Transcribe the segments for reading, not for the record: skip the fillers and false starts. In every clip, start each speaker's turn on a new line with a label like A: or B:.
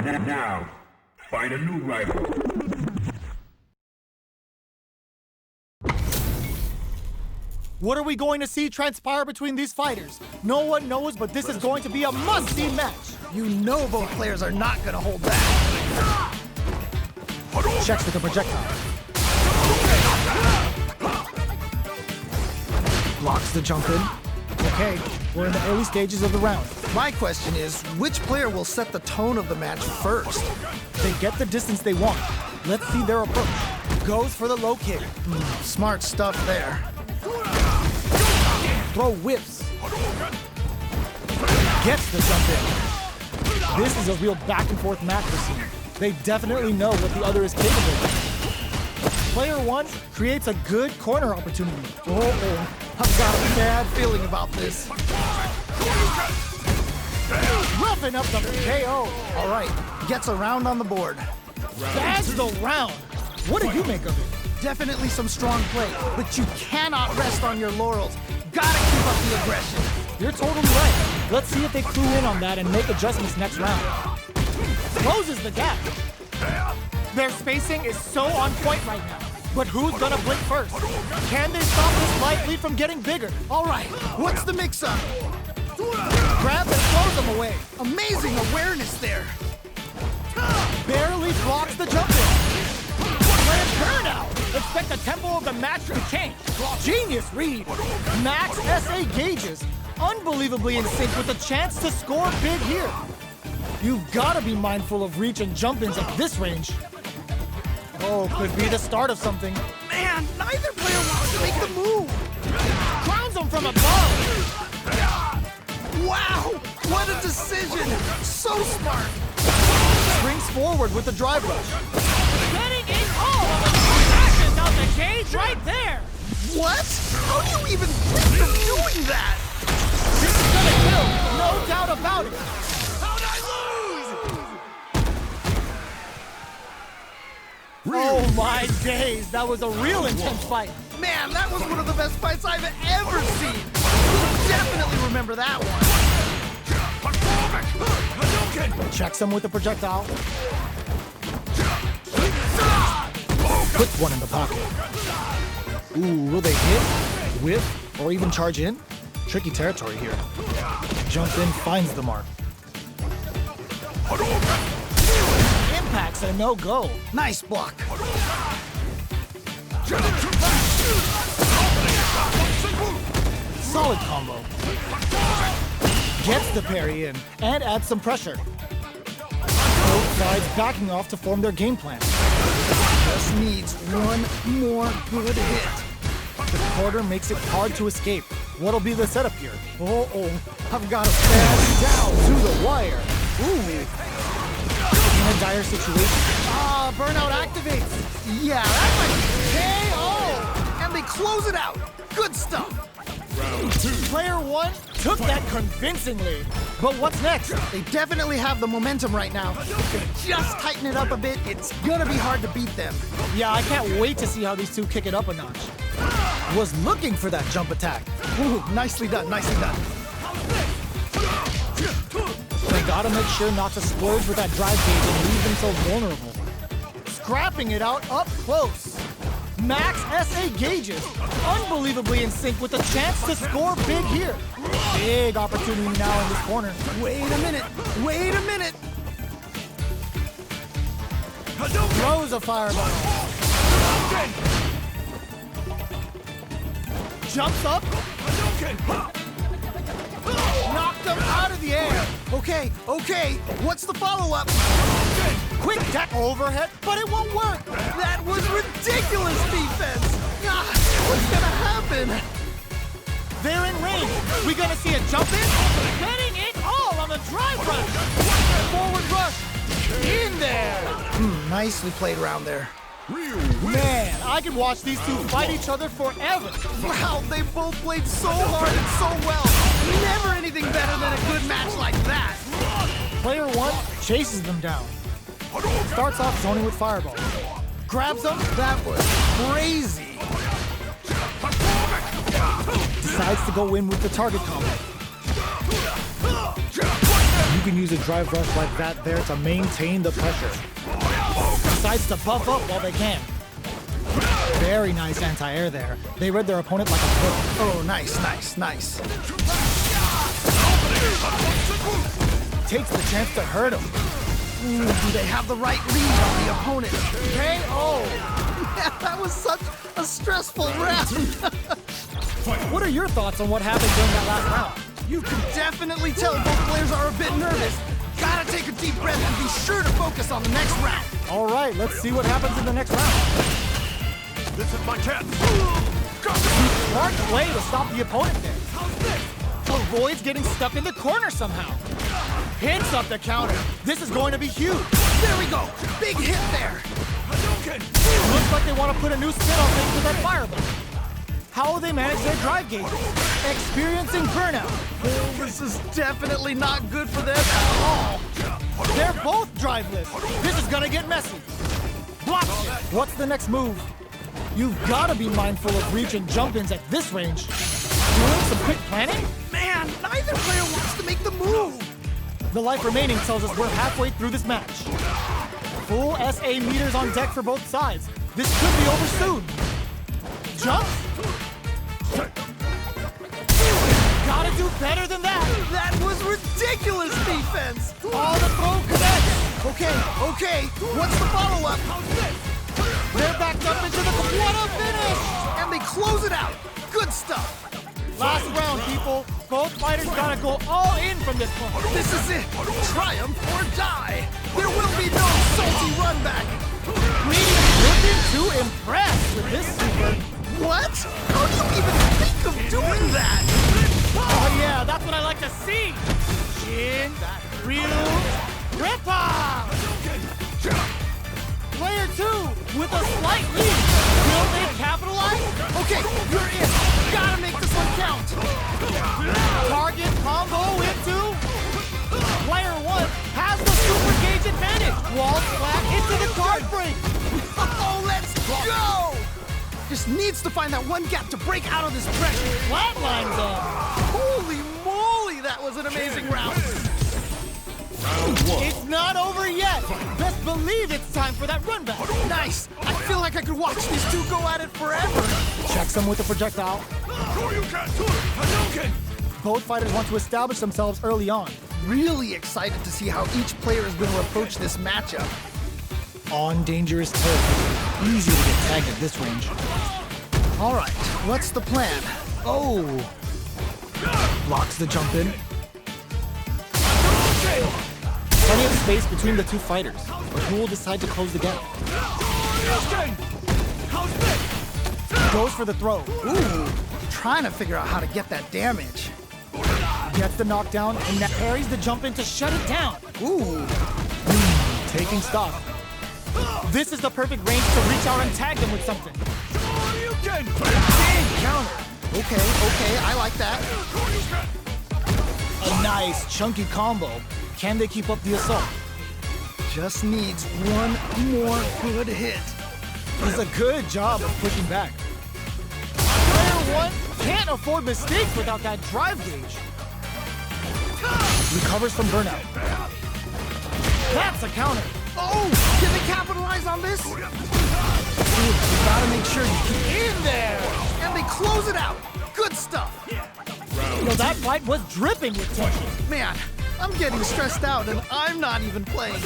A: Now, find a new rival.
B: What are we going to see transpire between these fighters? No one knows, but this is going to be a must-see match.
C: You know both players are not gonna hold back.
B: Checks with the projectile.
C: Blocks the jump in.
B: Okay, we're in the early stages of the round.
C: My question is, which player will set the tone of the match first?
B: They get the distance they want. Let's see their approach. Goes for the low kick.
C: Smart stuff there.
B: Throw whips. Gets the jump in. This is a real back and forth match we're seeing. They definitely know what the other is capable of. Player one creates a good corner opportunity.
C: I've got a bad feeling about this.
B: Roughing up the KO.
C: All right, gets a round on the board.
B: That's the round. What do you make of it?
C: Definitely some strong play, but you cannot rest on your laurels. Gotta keep up the aggression.
B: You're totally right. Let's see if they clue in on that and make adjustments next round. Closes the gap. Their spacing is so on point right now. But who's gonna blink first? Can they stop this light lead from getting bigger?
C: All right, what's the mix-up?
B: Grab and throws them away.
C: Amazing awareness there.
B: Barely blocks the jump in. Grand turnout. Expect the tempo of the match to change. Genius read. Max SA gauges. Unbelievably in sync with a chance to score big here. You've got to be mindful of reach and jump-ins at this range. Oh, could be the start of something.
C: Man, neither player wants to make the move.
B: Crowns them from above.
C: Wow, what a decision. So smart.
B: Springs forward with the drive rush.
D: Getting it all of the actions out the cage right there.
C: What? How do you even think of doing that?
B: This is gonna kill, no doubt about it.
D: How'd I lose?
B: Oh my days, that was a real intense fight.
C: Man, that was one of the best fights I've ever seen. You'll definitely remember that one.
B: Checks him with the projectile. Puts one in the pocket. Ooh, will they hit, whiff, or even charge in? Tricky territory here. Jump in, finds the mark. Impact's a no-go.
C: Nice block.
B: Solid combo. Gets the parry in and adds some pressure. Both sides backing off to form their game plan.
C: Just needs one more good hit.
B: The quarter makes it hard to escape. What'll be the setup here?
C: I've got a bad
B: Down to the wire. Ooh. In a dire situation. Burnout activates.
C: Yeah, that might be KO. And they close it out. Good stuff.
B: Player one took that convincingly. But what's next?
C: They definitely have the momentum right now. If they just tighten it up a bit, it's gonna be hard to beat them.
B: Yeah, I can't wait to see how these two kick it up a notch. Was looking for that jump attack.
C: Ooh, nicely done, nicely done.
B: They gotta make sure not to splurge with that drive gauge and leave themselves vulnerable. Scrapping it out up close. Max SA gauges. Unbelievably in sync with a chance to score big here. Big opportunity now in this corner.
C: Wait a minute, wait a minute.
B: Throws a fireball. Jumps up. Knocked him out of the air.
C: Okay, what's the follow-up?
B: Quick deck overhead, but it won't work.
C: That was ridiculous defense. What's gonna happen?
B: They're in range. We gonna see a jump in?
D: Getting it all on the drive rush.
B: Forward rush. In there.
C: Nicely played around there.
B: Man, I could watch these two fight each other forever.
C: Wow, they both played so hard and so well. Never anything better than a good match like that.
B: Player one chases them down. Starts off zoning with fireball. Grabs them.
C: That was crazy.
B: Decides to go in with the target combo. You can use a drive rush like that there to maintain the pressure. Decides to buff up while they can. Very nice anti-air there. They read their opponent like a pro.
C: Oh, nice.
B: Takes the chance to hurt him.
C: Ooh, do they have the right lead on the opponent?
B: KO!
C: Man, that was such a stressful round.
B: What are your thoughts on what happened during that last round?
C: You can definitely tell both players are a bit nervous. Gotta take a deep breath and be sure to focus on the next round.
B: All right, let's see what happens in the next round.
A: This is my chance.
B: Smart play to stop the opponent there. Avoids getting stuck in the corner somehow. Hits up the counter. This is going to be huge.
C: There we go. Big hit there.
B: Looks like they want to put a new spin on things with that fireball. How will they manage their drive gauges? Experiencing burnout.
C: Oh, this is definitely not good for them at all.
B: They're both driveless. This is gonna get messy. Blocks it. What's the next move? You've got to be mindful of reach and jump-ins at this range. Doing some quick planning?
C: Man, neither player wants to make the move.
B: The life remaining tells us we're halfway through this match. Full SA meters on deck for both sides. This could be over soon. Jump? Gotta do better than that.
C: That was ridiculous defense.
B: All the throw connects.
C: Okay. What's the follow-up?
B: They're backed up into the what a finish.
C: And they close it out. Good stuff.
B: Last round, people. Both fighters gotta go all in from this point.
C: This is it. Triumph or die. There will be no salty run back.
B: Greedy looking to impress with this super.
C: What? How do you even think of doing that?
B: Oh yeah, that's what I like to see. Shin, Ryu, Ripper. Player 2 with a slight lead. Will they capitalize?
C: Okay, you're in. Gotta make this one count.
B: Target combo into. Player 1 has the super gauge advantage. Wall flat into the card break.
C: Oh, let's go! Just needs to find that one gap to break out of this pressure.
B: Flatlines them.
C: Holy moly, that was an amazing round.
B: It's not over yet. Best believe it's time for that run back.
C: Nice. I feel like I could watch these two go at it forever.
B: Checks them with a projectile. Both fighters want to establish themselves early on.
C: Really excited to see how each player is going to approach this matchup.
B: On dangerous turf. Easy to get tagged at this range.
C: All right, what's the plan?
B: Oh. Blocks the jump in. Plenty of space between the two fighters, but who will decide to close the gap? Goes for the throw.
C: Ooh, trying to figure out how to get that damage.
B: Gets the knockdown and that parries the jump in to shut it down.
C: Ooh,
B: Taking stock. This is the perfect range to reach out and tag them with something.
C: big counter. Okay, I like that.
B: A nice, chunky combo. Can they keep up the assault?
C: Just needs one more good hit.
B: Does a good job of pushing back. Player 1 can't afford mistakes without that drive gauge. Recovers from burnout. That's a counter.
C: Oh, can they capitalize on this?
B: Dude, you gotta make sure you keep in there.
C: And they close it out. Good stuff.
B: That fight was dripping with tension.
C: Man, I'm getting stressed out and I'm not even playing.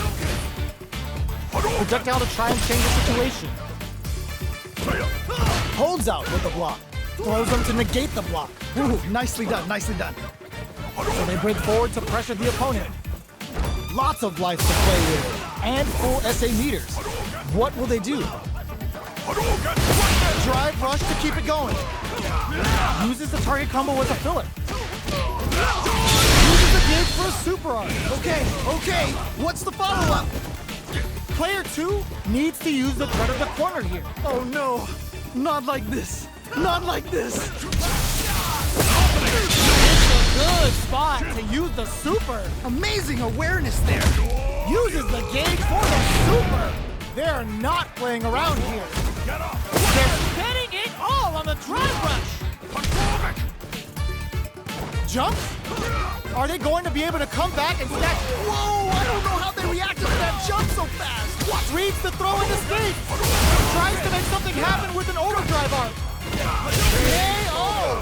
B: Projectile to try and change the situation. Holds out with the block. Throws them to negate the block.
C: Ooh, nicely done.
B: So they break forward to pressure the opponent. Lots of life to play with. And full SA meters. What will they do? Drive rush to keep it going. Uses the target combo as a filler. Uses the gauge for a super art.
C: Okay, what's the follow-up?
B: Player 2 needs to use the threat of the corner here.
C: Oh no, not like this. Not like this.
B: Good spot to use the super.
C: Amazing awareness there.
B: Uses the gauge for the super. They're not playing around here. They're betting it all on the drive rush. jumps? Are they going to be able to come back and stack?
C: Whoa, I don't know how they reacted to that jump so fast.
B: What? Reads the throw and escape. Tries to make something happen with an overdrive arc. KO!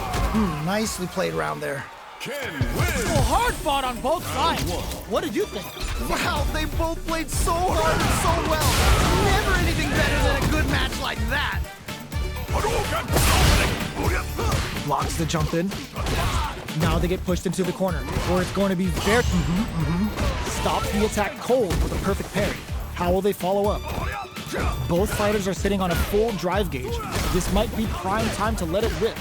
C: Nicely played round there.
A: Ken wins.
B: Well, hard fought on both sides. What did you think?
C: Wow, they both played so hard and so well. Never anything better than a good match like that.
B: Blocks the jump in. Now they get pushed into the corner, where it's going to be very... Stops the attack cold with a perfect parry. How will they follow up? Both fighters are sitting on a full drive gauge. This might be prime time to let it rip.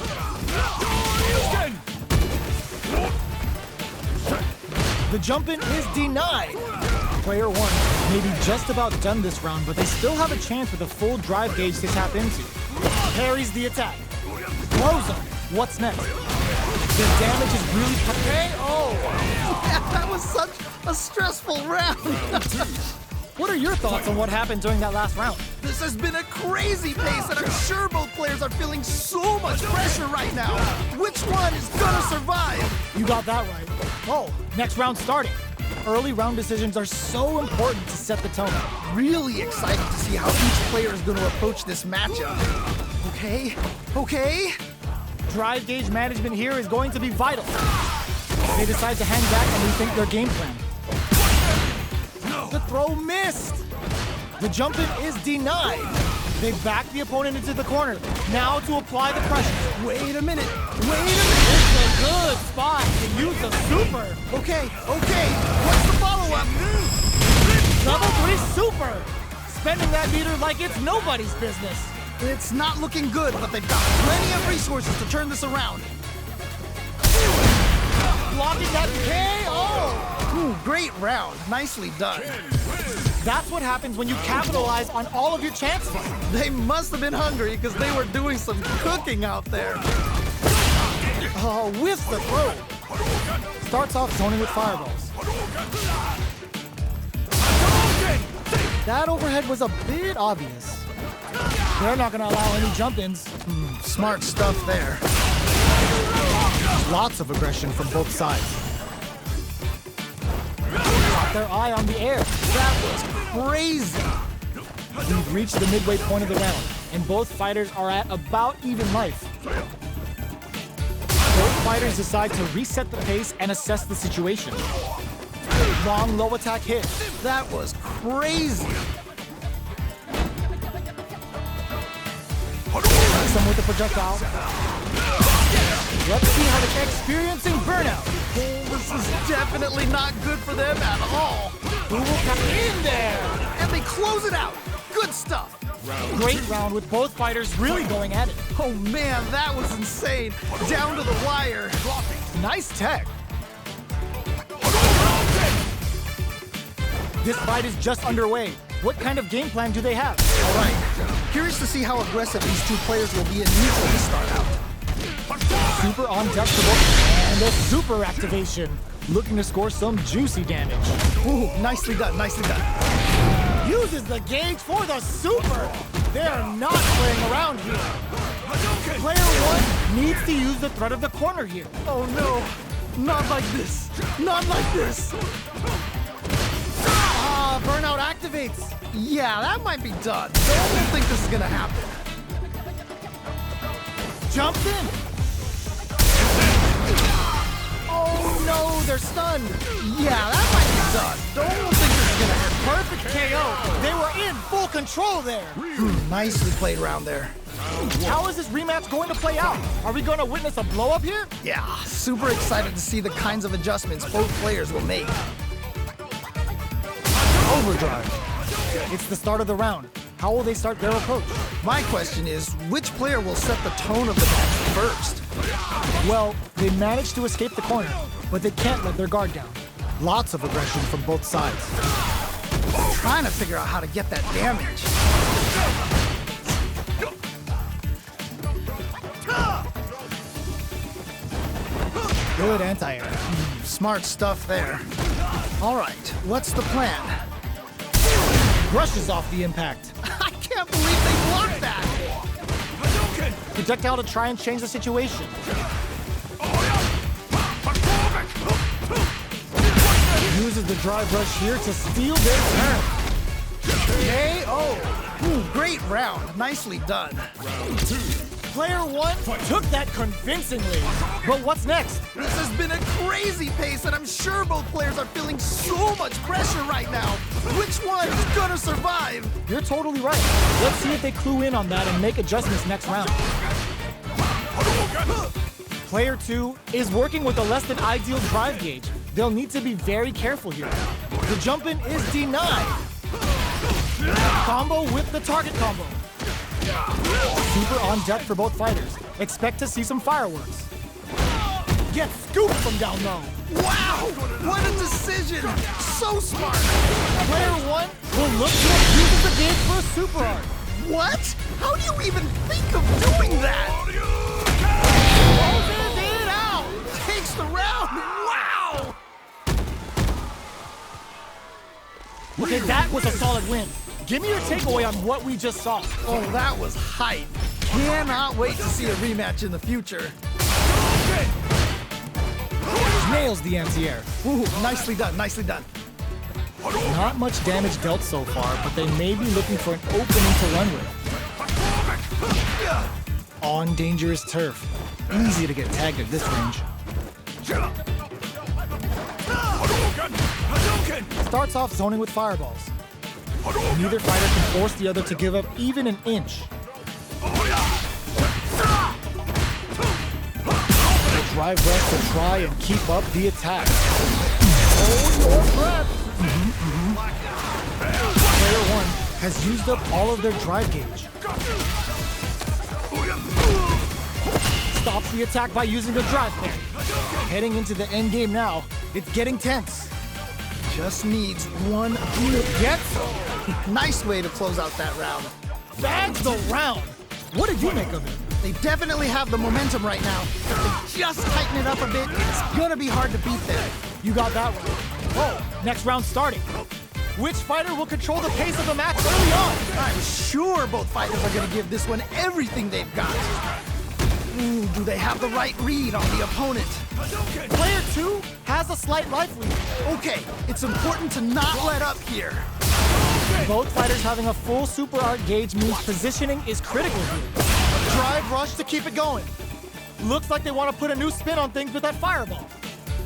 B: The jump-in is denied. Player one may be just about done this round, but they still have a chance with a full drive gauge to tap into. Parries the attack. Blows him. What's next? The damage is really... KO!
C: That was such a stressful round.
B: What are your thoughts on what happened during that last round?
C: This has been a crazy pace, and I'm sure both players are feeling so much pressure right now. Which one is gonna survive?
B: You got that right. Oh, next round starting. Early round decisions are so important to set the tone.
C: Really excited to see how each player is going to approach this matchup. Okay.
B: Drive gauge management here is going to be vital. They decide to hang back and rethink their game plan. The throw missed. The jump-in is denied. They back the opponent into the corner. Now to apply the pressure.
C: Wait a minute.
B: It's a good spot to use the super.
C: Okay. What's the follow-up?
B: Level 3 super. Spending that meter like it's nobody's business.
C: It's not looking good, but they've got plenty of resources to turn this around.
B: Blocking that KO.
C: Great round. Nicely done.
B: That's what happens when you capitalize on all of your chances.
C: They must have been hungry because they were doing some cooking out there.
B: Oh, whiffs the throw. Starts off zoning with fireballs. That overhead was a bit obvious. They're not going to allow any jump-ins.
C: Smart stuff there.
B: Lots of aggression from both sides. Got their eye on the air.
C: That was crazy.
B: We've reached the midway point of the round, and both fighters are at about even life. Both fighters decide to reset the pace and assess the situation. Long low attack hit.
C: That was crazy.
B: Some with the projectile. Let's see how they're experiencing burnout.
C: This is definitely not good for them at all.
B: Who will come in there?
C: And they close it out. Good stuff.
B: Great round with both fighters really going at it.
C: Oh man, that was insane. Down to the wire.
B: Nice tech. This fight is just underway. What kind of game plan do they have?
C: All right. Curious to see how aggressive these two players will be in neutral to start out.
B: Super undustable and a super activation. Looking to score some juicy damage.
C: Ooh, nicely done.
B: Uses the gauge for the super. They're not playing around here. Player one needs to use the threat of the corner here.
C: Oh no, not like this.
B: Burnout activates.
C: Yeah, that might be done. Don't think this is gonna happen.
B: Jumps in. Oh no, they're stunned.
C: Yeah, that might be done. Don't think this is gonna happen.
B: Perfect KO. They were in full control there.
C: Nicely played round there.
B: How is this rematch going to play out? Are we going to witness a blow up here?
C: Yeah, super excited to see the kinds of adjustments both players will make.
B: Overdrive. It's the start of the round. How will they start their approach?
C: My question is, which player will set the tone of the match first?
B: Well, they managed to escape the corner, but they can't let their guard down. Lots of aggression from both sides.
C: I'm trying to figure out how to get that damage.
B: Good anti-air.
C: Smart stuff there. All right, what's the plan?
B: Brushes off the impact.
C: I can't believe they blocked that!
B: Projectile to try and change the situation. uses the drive rush here to steal their turn.
C: KO. Ooh, great round. Nicely done.
B: Player 1 took that convincingly. But what's next?
C: This has been a crazy pace, and I'm sure both players are feeling so much pressure right now. Which one is gonna survive?
B: You're totally right. Let's see if they clue in on that and make adjustments next round. Player 2 is working with a less than ideal drive gauge. They'll need to be very careful here. The jump-in is denied. Combo with the target combo. Super on deck for both fighters. Expect to see some fireworks. Get scooped from down low.
C: Wow! What a decision! So smart!
B: Player 1 will look to abuse the gauge for a super art.
C: What? How do you even think of doing that?
B: Closes it out!
C: Takes the round! Wow!
B: Okay, that was a solid win. Give me your takeaway on what we just saw.
C: Oh, that was hype. Cannot wait to see a rematch in the future.
B: Nails the anti-air.
C: Ooh, nicely done, nicely done.
B: Not much damage dealt so far, but they may be looking for an opening to run with. On dangerous turf. Easy to get tagged at this range. Starts off zoning with fireballs. Neither fighter can force the other to give up even an inch. The drive rush to try and keep up the attack. Hold your breath! Player 1 has used up all of their drive gauge. Stops the attack by using a drive parry. Heading into the end game now. It's getting tense.
C: Just needs one appeal.
B: Gets him.
C: Nice way to close out that round.
B: Bags the round. What did you make of it?
C: They definitely have the momentum right now. If they just tighten it up a bit, it's gonna be hard to beat them.
B: You got that one. Oh, next round starting. Which fighter will control the pace of the match early on?
C: I'm sure both fighters are gonna give this one everything they've got. Ooh, do they have the right read on the opponent?
B: Player 2 has a slight life lead.
C: Okay, it's important to not let up here.
B: Both fighters having a full super art gauge means positioning is critical here. A drive rush to keep it going. Looks like they want to put a new spin on things with that fireball.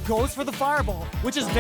B: Goes for the fireball, which is very